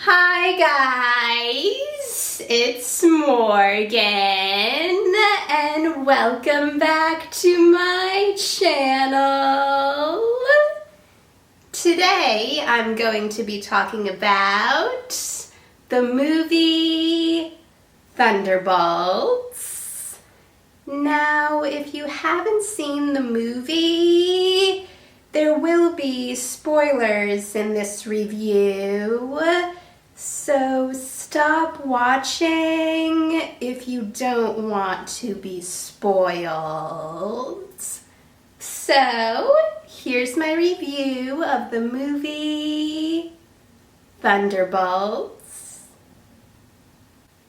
Hi guys, it's Morgan and welcome back to my channel. Today I'm going to be talking about the movie Thunderbolts. Now, if you haven't seen the movie, there will be spoilers in this review. So stop watching if you don't want to be spoiled. So here's my review of the movie Thunderbolts.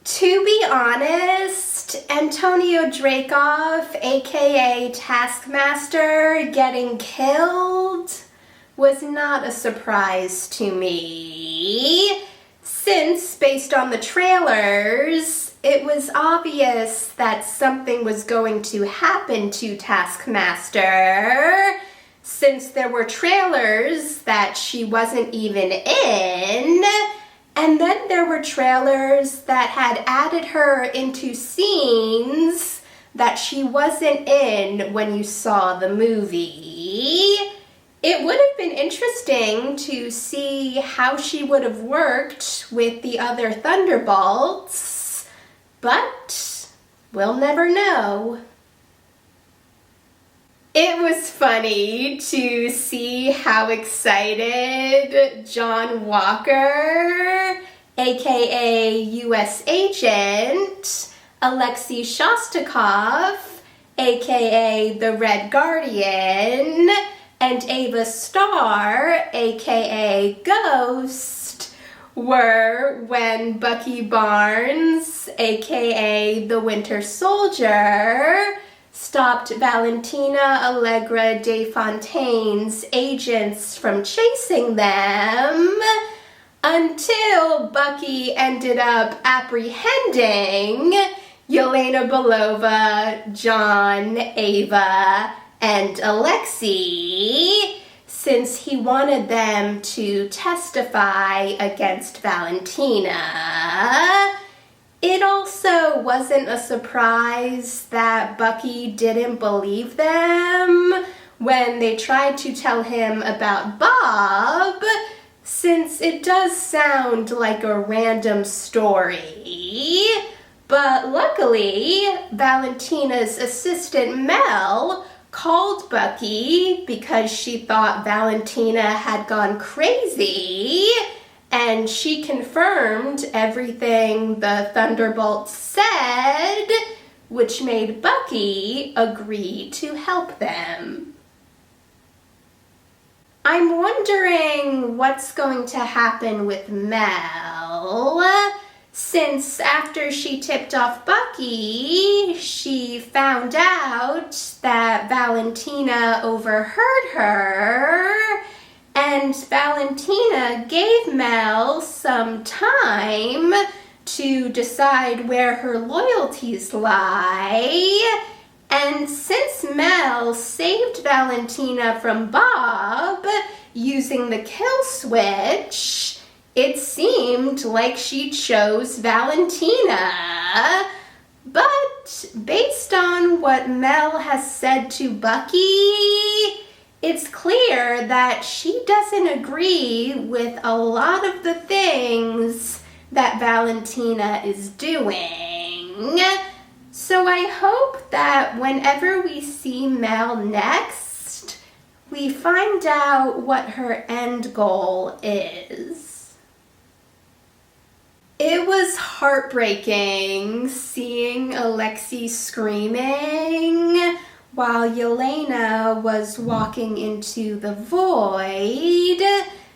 To be honest, Antonio Dreykov, aka Taskmaster, getting killed was not a surprise to me. Since, based on the trailers, it was obvious that something was going to happen to Taskmaster, since there were trailers that she wasn't even in, and then there were trailers that had added her into scenes that she wasn't in when you saw the movie. It would have been interesting to see how she would have worked with the other Thunderbolts, but we'll never know. It was funny to see how excited John Walker, aka US Agent, Alexei Shostakov, aka the Red Guardian, and Ava Starr, aka Ghost, were when Bucky Barnes, aka the Winter Soldier, stopped Valentina Allegra de Fontaine's agents from chasing them, until Bucky ended up apprehending Yelena Belova, John, Ava, and Alexei, since he wanted them to testify against Valentina. It also wasn't a surprise that Bucky didn't believe them when they tried to tell him about Bob, since it does sound like a random story. But luckily, Valentina's assistant Mel called Bucky because she thought Valentina had gone crazy, and she confirmed everything the Thunderbolts said, which made Bucky agree to help them. I'm wondering what's going to happen with Mel, since after she tipped off Bucky, she found out that Valentina overheard her, and Valentina gave Mel some time to decide where her loyalties lie. And since Mel saved Valentina from Bob using the kill switch, it seemed like she chose Valentina. But based on what Mel has said to Bucky, it's clear that she doesn't agree with a lot of the things that Valentina is doing. So I hope that whenever we see Mel next, we find out what her end goal is. It was heartbreaking seeing Alexei screaming while Yelena was walking into the void,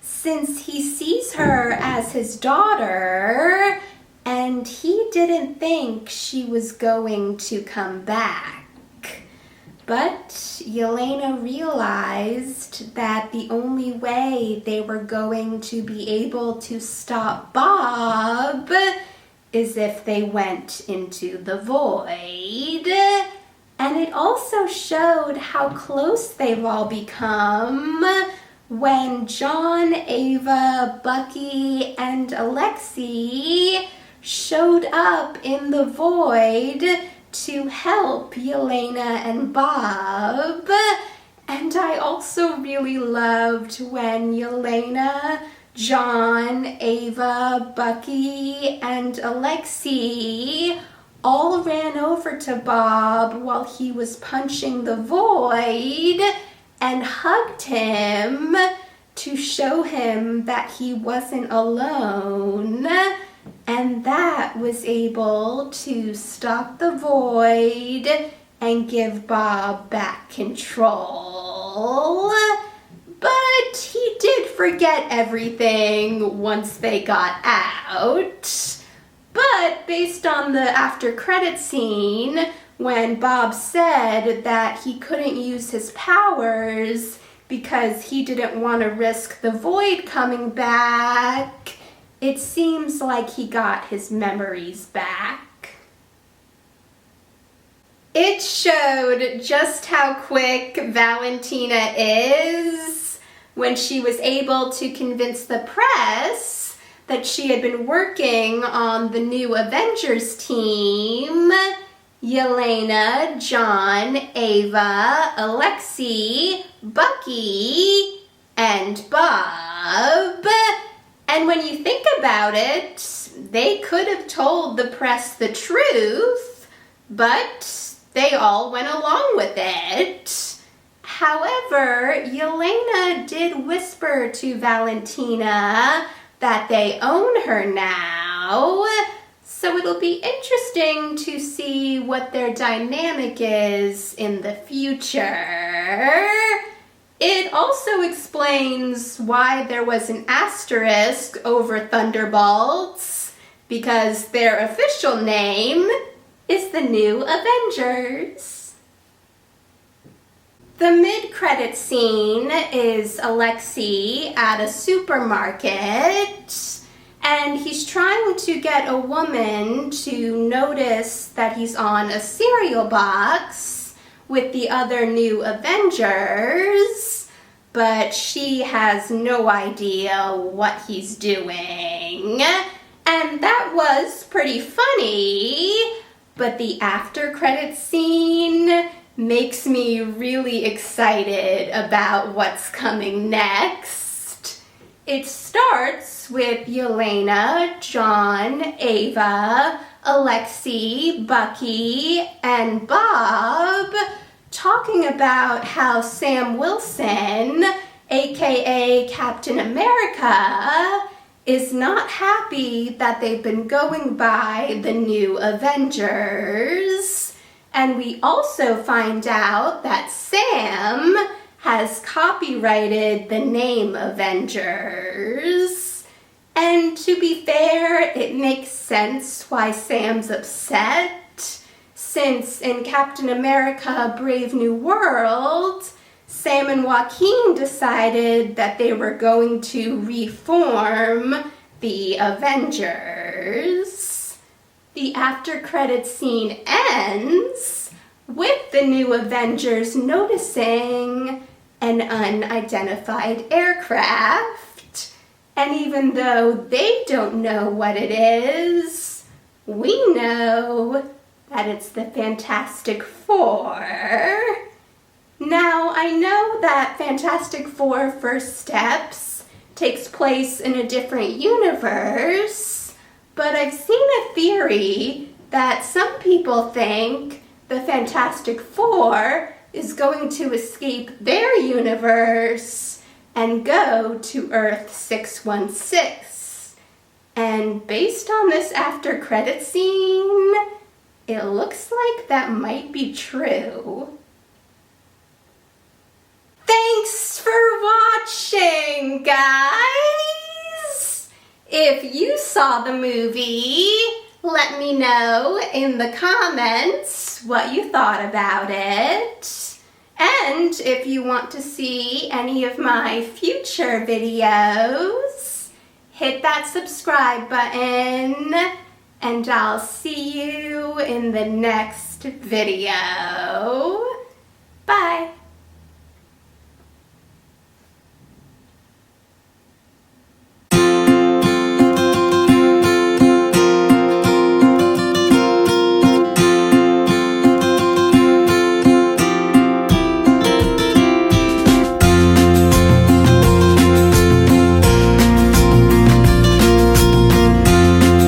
since he sees her as his daughter, and he didn't think she was going to come back. But Yelena realized that the only way they were going to be able to stop Bob is if they went into the void. And it also showed how close they've all become when John, Ava, Bucky, and Alexei showed up in the void to help Yelena and Bob. And I also really loved when Yelena, John, Ava, Bucky, and Alexei all ran over to Bob while he was punching the void and hugged him to show him that he wasn't alone. And that was able to stop the void and give Bob back control. But he did forget everything once they got out. But based on the after credit scene, when Bob said that he couldn't use his powers because he didn't want to risk the void coming back, it seems like he got his memories back. It showed just how quick Valentina is when she was able to convince the press that she had been working on the new Avengers team. Yelena, John, Ava, Alexei, Bucky, and Bob. And when you think about it, they could have told the press the truth, but they all went along with it. However, Yelena did whisper to Valentina that they own her now, so it'll be interesting to see what their dynamic is in the future. It also explains why there was an asterisk over Thunderbolts, because their official name is the New Avengers. The mid-credit scene is Alexei at a supermarket, and he's trying to get a woman to notice that he's on a cereal box with the other New Avengers, but she has no idea what he's doing. And that was pretty funny, but the after credits scene makes me really excited about what's coming next. It starts with Yelena, John, Ava, Alexei, Bucky, and Bob talking about how Sam Wilson, aka Captain America, is not happy that they've been going by the New Avengers. And we also find out that Sam has copyrighted the name Avengers. And to be fair, it makes sense why Sam's upset, since in Captain America Brave New World, Sam and Joaquin decided that they were going to reform the Avengers. The after credits scene ends with the New Avengers noticing an unidentified aircraft. And even though they don't know what it is, we know that it's the Fantastic Four. Now, I know that Fantastic Four First Steps takes place in a different universe, but I've seen a theory that some people think the Fantastic Four is going to escape their universe and go to Earth 616. And based on this after credit scene, it looks like that might be true. Thanks for watching, guys! If you saw the movie, let me know in the comments what you thought about it. And if you want to see any of my future videos, hit that subscribe button, and I'll see you in the next video. Bye!